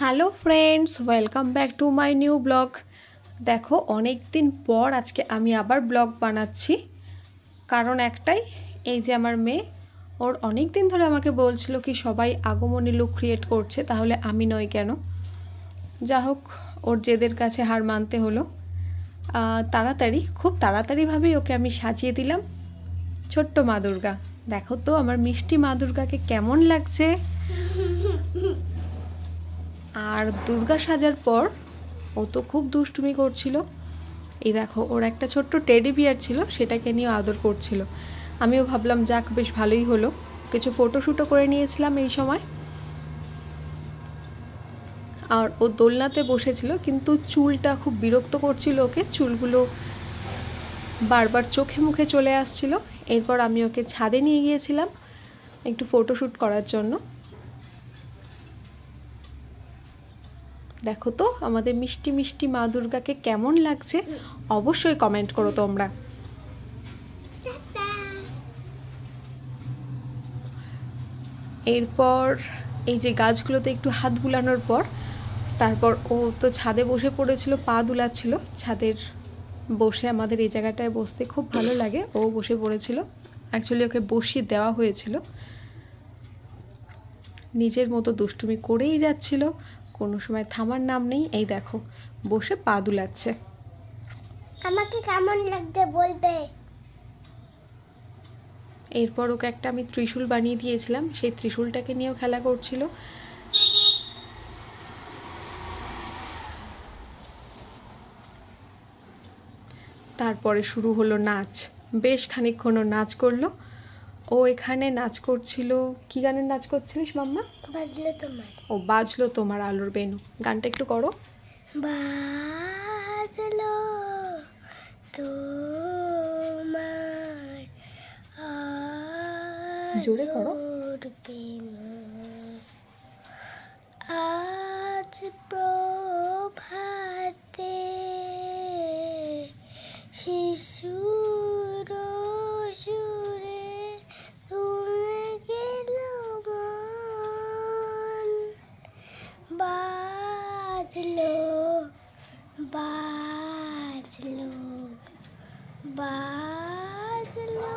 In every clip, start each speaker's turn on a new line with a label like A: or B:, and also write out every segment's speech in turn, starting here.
A: Hello friends, welcome back to my new blog. দেখো, অনেক দিন পর আজকে আমি আবার ব্লগ বানাচ্ছি। কারণ একটাই, এই যে আমার মেয়ে, ওর অনেক দিন ধরে আমাকে বলছিল কি সবাই আগমনী লুক ক্রিয়েট করছে, তাহলে আমি নই কেন। যা হোক, ওর জেদের কাছে হার মানতে হলো। খুব তাড়াতাড়িভাবেই ওকে আমি সাজিয়ে দিলাম ছোট্ট মা দুর্গা। দেখো তো আমার মিষ্টি মা দুর্গাকে কেমন লাগছে। আর দুর্গা সাজার পর ও তো খুব দুষ্টুমি করছিল। এই দেখো, ওর একটা ছোট্ট টেডি বিয়ার ছিল, সেটাকে নিয়ে আদর করছিল। আমিও ভাবলাম যাক, বেশ ভালোই হলো। কিছু ফটোশ্যুটও করে নিয়েছিলাম এই সময়। আর ও দোলনাতে বসেছিল, কিন্তু চুলটা খুব বিরক্ত করছিল ওকে। চুলগুলো বারবার চোখে মুখে চলে আসছিল। এরপর আমি ওকে ছাদে নিয়ে গিয়েছিলাম একটু ফটোশ্যুট করার জন্য। দেখো তো আমাদের মিষ্টি মিষ্টি মা দুর্গাকে কেমন লাগছে, অবশ্যই কমেন্ট করো তোমরা। এরপর এই যে গাছগুলোতে একটু হাত বুলানোর পর তারপর ও তো ছাদে বসে পড়েছিল, পা দুলাচ্ছিল ছাদের বসে। আমাদের এই জায়গাটায় বসতে খুব ভালো লাগে। ও বসে পড়েছিল, অ্যাকচুয়ালি ওকে বসিয়ে দেওয়া হয়েছিল। নিজের মতো দুষ্টুমি করেই যাচ্ছিল, কোনো সময় থামার নাম নেই। এই দেখো, বসে পা দুলাচ্ছে।
B: আমাকে কেমন লাগছে বলবে।
A: এরপর ওকে একটা আমি ত্রিশূল বানিয়ে দিয়েছিলাম, সেই ত্রিশূলটাকে নিয়েও খেলা করছিল। তারপরে শুরু হলো নাচ। বেশ খানিকক্ষণ নাচ করলো। ও এখানে নাচ করছিল। কি গানের নাচ করছিলিস মাম্মা?
B: বাজলো তোমার।
A: ও বাজলো তোমার আলোর বেনু। গানটা একটু করো।
B: বাজলো তোমার
A: জোরে করো।
B: আলোর বেনু, আজ প্রভাতে শিশুর সুরে তুলে গেল মন। বাজলো বাজলো বাজলো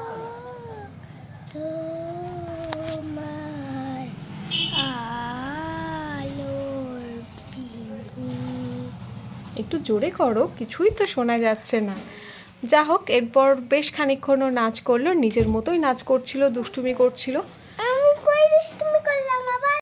B: তোমার আলোর বিনু।
A: একটু জোরে করো, কিছুই তো শোনা যাচ্ছে না। যা হোক, এরপর বেশ খানিকক্ষণ নাচ করলো, নিজের মতোই নাচ করছিল, দুষ্টুমি করছিল।